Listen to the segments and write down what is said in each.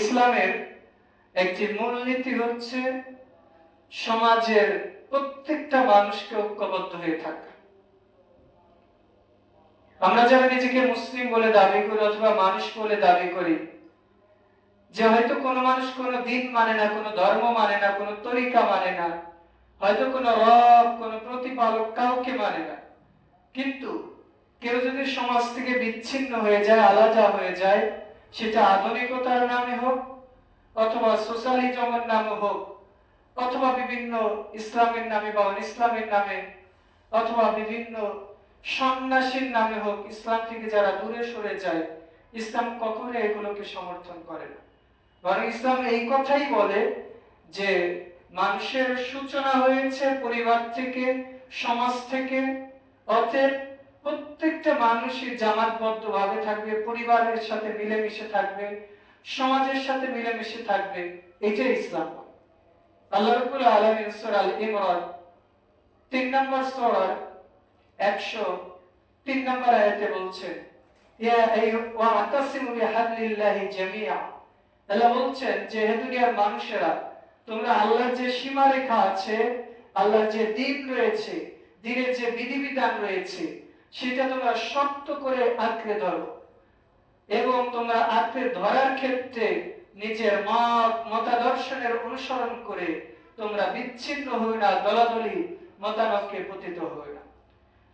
ইসলামের একটি মূলনীতি হচ্ছে সমাজের প্রত্যেকটা মানুষকে ঐক্যবদ্ধ হয়ে থাকা। আমরা যারা নিজেকে মুসলিম বলে দাবি করি অথবা মানুষ বলে দাবি করি, যে হয়তো কোনো মানুষ কোনো দিন মানে না, কোনো ধর্ম মানে না, কোনো তরিকা মানে না, হয়তো কোনো রব, কোনো প্রতিপালক কাউকে মানে না, কিন্তু কেউ যদি সমাজ থেকে বিচ্ছিন্ন হয়ে যায়, আলাদা হয়ে যায়, সেটা আধুনিকতার নামে হোক অথবা সোশ্যালিজমের নামে হোক অথবা বিভিন্ন ইসলামের নামে বা ইসলামের নামে অথবা বিভিন্ন সন্ন্যাসীর নামে হোক, ইসলাম থেকে যারা দূরে সরে যায়, ইসলাম কখনো এগুলোকে সমর্থন করে না। বরং ইসলাম এই কথাই বলে যে মানুষের সূচনা হয়েছে পরিবার থেকে, সমাজ থেকে, অতএব প্রত্যেকটা মানুষই জামাতবদ্ধ ভাবে থাকবে, পরিবারের সাথে মিলেমিশে থাকবে, সমাজের সাথে মিলেমিশে থাকবে। এটাই ইসলাম। আল্লাহ রাব্বুল আলামিন সূরা আল ইমরান 3 নম্বর সূরার 103 নম্বর আয়াতে বলছেন, ইয়া আইয়ুহাত্তাসিমু বিহাবলিল্লাহি জামিআ। আল্লাহ বলছেন যে হে দুনিয়ার মানুষেরা, তোমরা আল্লাহর যে সীমারেখা আছে, আল্লাহর যে দিন রয়েছে, দিনের যে বিধিবিধান রয়েছে, সেটা তোমরা শক্ত করে আঁকড়ে ধরো এবং তোমরা আঁকড়ে ধরার ক্ষেত্রে নিজের মতাদর্শনের অনুসরণ করে তোমরা বিচ্ছিন্ন হও না, দলাদলি মতানৈক্যে পতিত হও না।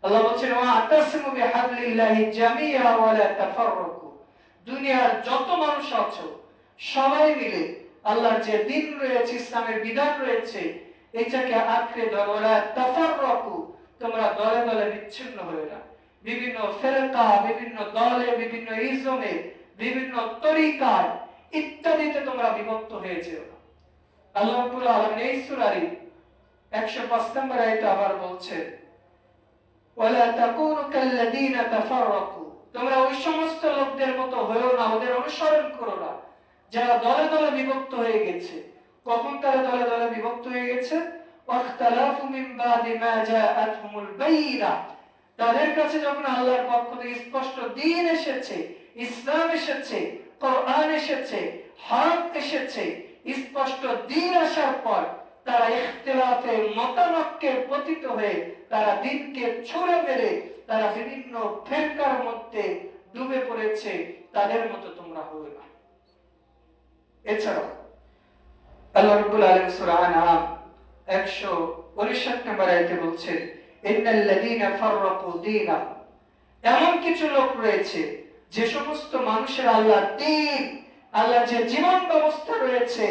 আল্লাহ বলছেন ওয়াতাসিমু বিহাবলিল্লাহি জামিআ ওয়া লা তাফাররাকু। দুনিয়ার যত মানুষ আছো সবাই মিলে আল্লাহর যে দিন রয়েছে, ইসলামের বিধান রয়েছে, এটাকে আঁকড়ে ধরো। ওয়া লা তাফাররাকু, তোমরা দলে দলে বিচ্ছিন্ন হও না, বিভিন্ন ফিরকা, বিভিন্ন দলে, বিভিন্ন ইজমে, বিভিন্ন তরিকায় ইত্যাদিতে তোমরা বিভক্ত হয়ে যেও না। আল্লাহ রাব্বুল আলামিন এই সূরার 105 নম্বর আয়াতে আবার বলছেন ওয়ালা তাকুনু কাল্লাযীনা তাফাররাকু, তোমরা ওই সমস্ত লোকদের মতো হয়ো না, ওদের অনুসরণ করো না যারা দলে দলে বিভক্ত হয়ে গেছে। কখন তারা দলে দলে বিভক্ত হয়ে গেছে? ওয়াখতালাফু মিন বাদি মা জাআতহুমুল বাইয়িনা, তাদের কাছে যখন আল্লাহর পক্ষ থেকে স্পষ্ট দ্বীন এসেছে, ইসলাম এসেছে, কোরআন এসেছে, হক এসেছে, স্পষ্ট দ্বীন আসার পর তারা ইখতিলাফে মতানৈক্যে পতিত হয়ে তারা দ্বীনকে ছুঁড়ে মেরে তারা বিভিন্ন ফিরকার মধ্যে ডুবে পড়েছে। তাদের মতো তোমরা হবে না। এছাড়াও আল্লাহ রাব্বুল আলামিন সূরা আনআম 159 নম্বর আয়াতে বলছেন ইন্নাল্লাযীনা ফাররাকু দীনাহুম, এমন কিছু লোক রয়েছে যে সমস্ত মানুষের আল্লাহর দ্বীন, আল্লাহর যে জীবন ব্যবস্থা রয়েছে,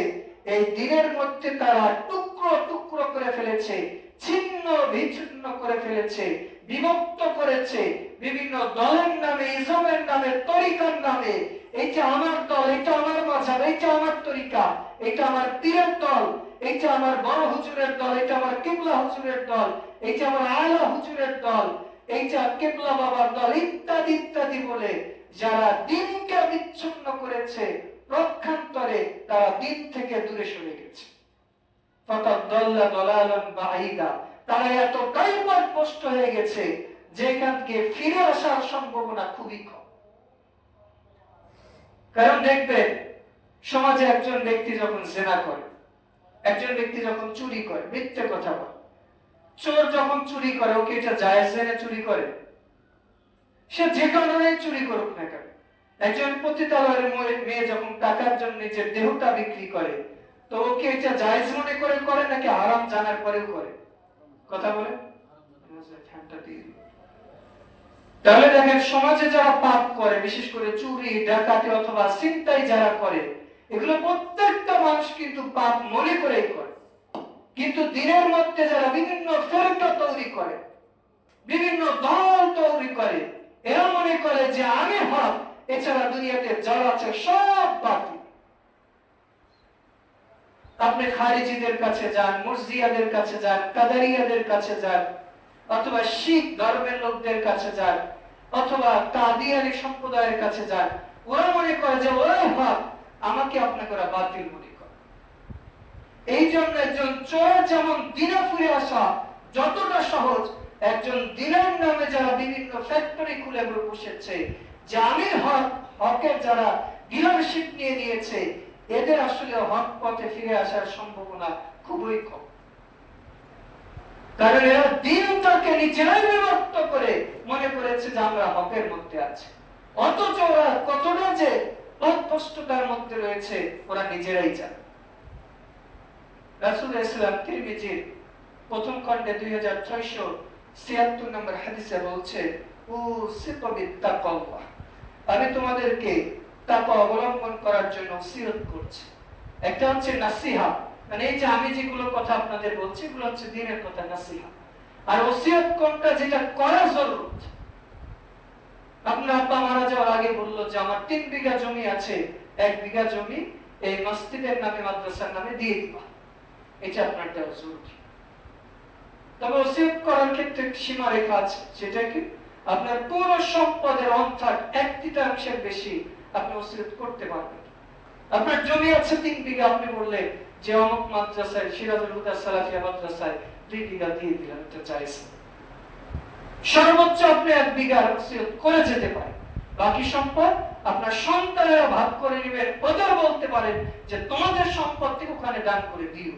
এই দ্বীনের মধ্যে তারা টুকরো টুকরো করে ফেলেছে, ছিন্ন বিচ্ছিন্ন করে ফেলেছে, বিভক্ত করেছে বিভিন্ন দলের নামে, ইজমের নামে, তরিকার নামে। এইটা আমার দল, এটা আমার মাযহাব, এটা আমার তরিকা, এটা আমার পীরের দল, এটা আমার বড় হুজুরের দল, এটা আমার কিবলা হুজুরের দল, এটা আমার আলা হুজুরের দল, এইটা কিবলা বাবার দল, ইত্যাদি ইত্যাদি বলে যারা দ্বীনকে বিচ্ছিন্ন করেছে, প্রক্ষান্তরে তারা দ্বীন থেকে দূরে সরে গেছে। ফাকাদ দাল্লা দালালান বাঈদা, তারা এতটাই পথভ্রষ্ট হয়ে গেছে যেখান থেকে ফিরে আসার সম্ভাবনা খুবই কম। কারণ দেখবেন সমাজে একজন ব্যক্তি যখন জিনা করে, একজন ব্যক্তি যখন চুরি করে, মিথ্যে কথা বলে, চোর যখন চুরি করে, ওকে এটা জায়েজ জেনে চুরি করে? সে যে কারণে চুরি করুক না কেন। একজন পতিতালয়ের মেয়ে যখন টাকার জন্য নিজের দেহটা বিক্রি করে, তো ওকে এটা জায়েজ মনে করে করে নাকি হারাম জানার পরেও করে? কথা বলে। তাহলে দেখেন সমাজে যারা পাপ করে, বিশেষ করে চুরি, ডাকাতি অথবা ছিনতাই যারা করে, এগুলো প্রত্যেকটা মানুষ কিন্তু পাপ মনে করেই করে। কিন্তু দিনের মধ্যে যারা বিভিন্ন ফিরকা তৈরি করে, বিভিন্ন দল তৈরি করে, এরা মনে করে যে আমি হক, এছাড়া দুনিয়াতে যা আছে সব বাতিল। আপনি খারিজিদের কাছে যান, মুরজিয়াদের কাছে যান, কাদারিয়াদের কাছে যান, অথবা শিখ ধর্মের লোকদের কাছে যান, অথবা কাদিয়ানি সম্প্রদায়ের কাছে যান, ওরা মনে করে যে ওরাই হক, আমাকে আপনাকে ওরা বাতিল মনে করে। এই জন্য একজন চোর যেমন দিনে ফিরে আসা যতটা সহজ, একজন দিনের নামে যারা বিভিন্ন ফ্যাক্টরি খুলে বসেছে, যে আমি হক, হকের যারা ডিলারশিপ নিয়ে নিয়েছে, এদের আসলে হক পথে ফিরে আসার সম্ভাবনা খুবই কম। কারণ এরা দিনটাকে নিজেরাই বিভক্ত করে মনে করেছে যে আমরা হকের মধ্যে আছি, অথচ ওরা কতটা যে পথভ্রষ্টতার মধ্যে রয়েছে ওরা নিজেরাই জানে। রাসূল ইসলাম তিরমিজির প্রথম খণ্ডে 2676 নম্বর হাদিসে বলছে, আমি তোমাদেরকে তাকওয়া অবলম্বন করার জন্য ওসিয়ত করছি। একটা হচ্ছে নাসিহা, মানে এই যে আমি যেগুলো কথা আপনাদের বলছি এগুলো হচ্ছে দ্বীনের কথা, নাসিহা। আর ওসিয়ত কোনটা, যেটা করা জরুরত। আপনার আব্বা মারা যাওয়ার আগে বললো যে আমার 3 বিঘা জমি আছে, 1 বিঘা জমি এই মসজিদের নামে, মাদ্রাসার নামে দিয়ে দিবা, এটা আপনার দেওয়া জরুরি। তবে ওসিয়ত করার ক্ষেত্রে সীমা রেখা আছে, সেটা কি আপনার পুরো সম্পদের অর্থাৎ 1/3 বেশি আপনি ওসিয়ত করতে পারবেন। আপনার জমি আছে 3 বিঘা, আপনি বললে যে অমুক মাদ্রাসায়, সিরাজুল হুদা সালাফিয়া মাদ্রাসায় 2 বিঘা দিয়ে দিলেন, এটা জায়েজ। সর্বোচ্চ আপনি 1 বিঘা ওসিয়ত করে যেতে পারেন। বাকি সম্পদ আপনার সন্তানেরা ভাগ করে নেবেন, ওদের বলতে পারেন যে তোমাদের সম্পদ থেকে ওখানে দান করে দিও।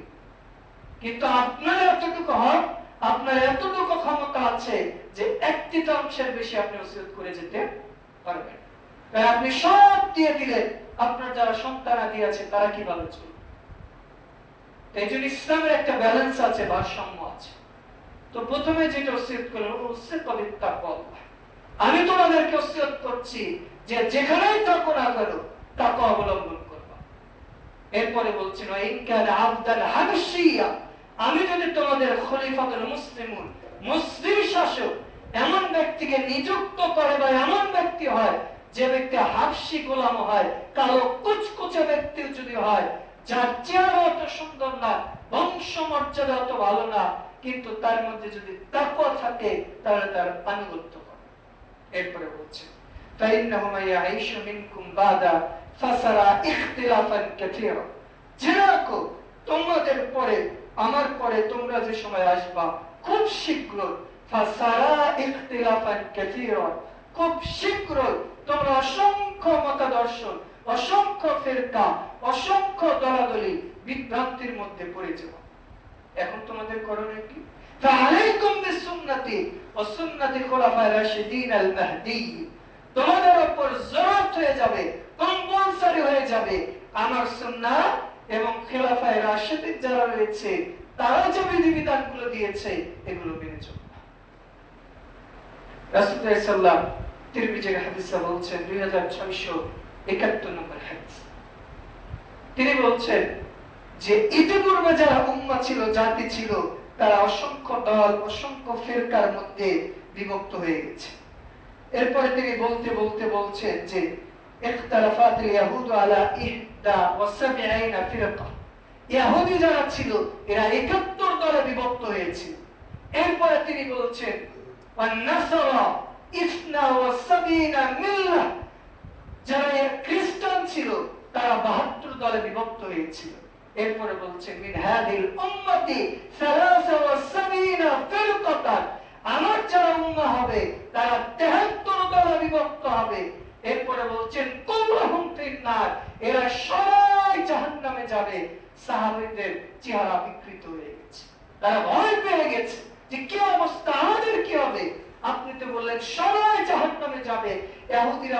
কিন্তু আপনার এতটুকু হক, আপনার এতটুকু ক্ষমতা আছে যে 1/3 বেশি আপনি ওসিয়ত করে যেতে পারবেন। তাই আপনি সব দিয়ে দিলে আপনার যারা সন্তান আদি আছে তারা কিভাবে চলবে? এই জন্য ইসলামের একটা ব্যালেন্স আছে, ভারসাম্য আছে। তো প্রথমে যেটা ওসিয়ত করলেন, ওসিয়ত তাকওয়া। আমি তোমাদেরকে ওসিয়ত করছি যে যেখানেই থাকো না কেন তাকওয়া অবলম্বন করবা। এরপরে বলছেন, ইন কানা আবদান হাবশিয়া, আমি যদি তোমাদের খলিফাতুল মুসলিমুন, মুসলিম শাসক এমন ব্যক্তিকে নিযুক্ত করে বা এমন ব্যক্তি হয় যে ব্যক্তি হাবশি গোলাম হয়, কালো কুচকুচে ব্যক্তি যদি হয়, যার চেহারা অত সুন্দর না, বংশ মর্যাদা অত ভালো না, কিন্তু তার মধ্যে যদি তাকওয়া থাকে তাহলে তার আনুগত্য করে। এরপরে বলছে, ফাইন্নাহু মাইয়াঈশু মিনকুম বাদা ফাসারা ইখতিলাফান কাসীরা, যেরকম তোমাদের পরে, আমার পরে তোমরা যে সময় আসবা খুব শীঘ্র, ফাসারা ইখতিলাফান কাসীরা, খুব শীঘ্র তোমরা অসংখ্য মতাদর্শ, অসংখ্য ফিরকা, অসংখ্য দলাদলি, বিভ্রান্তির মধ্যে পড়ে যাবে। এখন তোমাদের করণীয় কি? ফাআলাইকুম বিসুন্নতি ওয়া সুন্নাতি খুলাফায়ে রাশিদিন আল মাহদিয়্যিন, তোমাদের উপর জরুরত হয়ে যাবে, কম্পালসরি হয়ে যাবে আমার সুন্নাহ এবং খোলাফায়ে রাশিদিন যারা রয়েছে তারা যে বিধিবিধানগুলো দিয়েছে এগুলো মেনে চলবে। রাসূলুল্লাহ সাল্লাল্লাহু আলাইহি ওয়াসাল্লাম তিরমিজির হাদিসে বলছেন, 2671 নম্বর হাদিস, তিনি বলছেন যে ইতিপূর্বে যারা উম্মাহ ছিল, জাতি ছিল, তারা অসংখ্য দল, অসংখ্য ফিরকার মধ্যে বিভক্ত হয়ে গেছে। এরপরে তিনি বলতে বলতে বলছেন যে ইখতালাফাতিল ইয়াহুদ আলা 71 ফিরকা, ইহুদি যারা ছিল এরা 71 দলে বিভক্ত হয়েছিল। এরপরে তিনি বলছেন ওয়ান নাসারা 72 মিল্লাহ, যারা খ্রিস্টান ছিল তারা 72 দলে বিভক্ত হয়েছিল। এরপরে বলছেন মিন হাদিল উম্মতি 73 ফিরকাতান, আমার যারা উম্মাহ হবে তারা 73 দলে বিভক্ত হবে। এরপরে বলছেন কুল্লুহুম ফিন্নার, এরা সবাই জাহান্নামে যাবে। সাহাবীদের চেহারা বিকৃত হয়ে গেছে, তারা ভয় পেয়ে গেছে যে কি অবস্থা, আমাদের কি হবে? আপনি তো বললেন সবাই জাহান্নামে যাবে। ইহুদিরা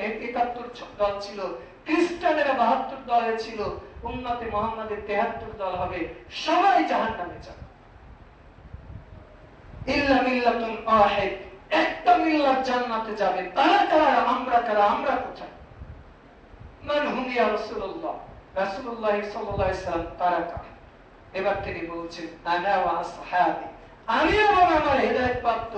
71 দল ছিল, খ্রিস্টানেরা 72 দলে ছিল, উম্মতে মুহাম্মাদের 73 দল হবে, সবাই জাহান্নামে যাবে। ইল্লা মিল্লাতুন ওয়াহিদ, একটা মিল্লাত জান্নাতে যাবে। তারা কারা? আমরা কারা? আমরা কোথায়? মান হুম ইয়া রাসূলুল্লাহ, রাসূলুল্লাহ সাল্লাল্লাহু আলাইহি ওয়াসাল্লাম তারা কারা? এবার তিনি বলছেন আনা ওয়া আসহাবি, আমি এবং আমার হেদায়েতপ্রাপ্ত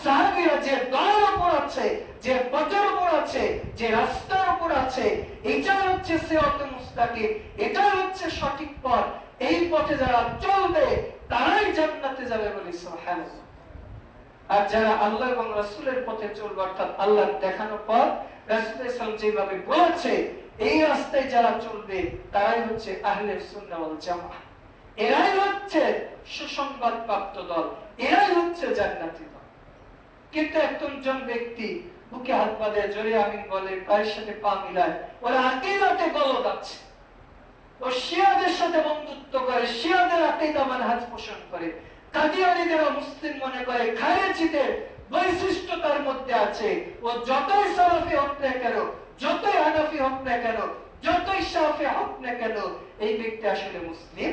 সাহাবীরা যে দলের উপর আছে, যে পথের উপর আছে, যে রাস্তার উপর আছে, এটা হচ্ছে সিরাতুল মুস্তাকিম, এটা হচ্ছে সঠিক পথ। এই পথে যারা চলবে তারাই জান্নাতে যাবে বলে সুবহানাল্লাহ। আর যারা আল্লাহ এবং রাসূলের পথে চলবে, অর্থাৎ আল্লাহর দেখানো পথ, রাসূল সাল্লাল্লাহু যেভাবে বলেছে এই রাস্তায় যারা চলবে তারাই হচ্ছে আহলে সুন্নাহ ওয়াল জামাআহ, এরাই হচ্ছে সুসংবাদ প্রাপ্ত দল, এরাই হচ্ছে জান্নাতি দল। কিন্তু একজন ব্যক্তি বুকে হাত বাঁধে, জোরে আমিন বলে, পায়ের সাথে পা মিলায়, ওরা আকীদাতে গলদ আছে, ও শিয়াদের সাথে বন্ধুত্ব করে, শিয়াদের আকীদা মানহাজ পোষণ করে, কাদিয়ানীদেরও মুসলিম মনে করে, খারেজিদের বৈশিষ্ট্য তার মধ্যে আছে। ও যতই সালাফি হোক না কেন, যতই হানাফি হোক না কেন, যতই শাফি হোক না কেন, এই ব্যক্তি আসলে মুসলিম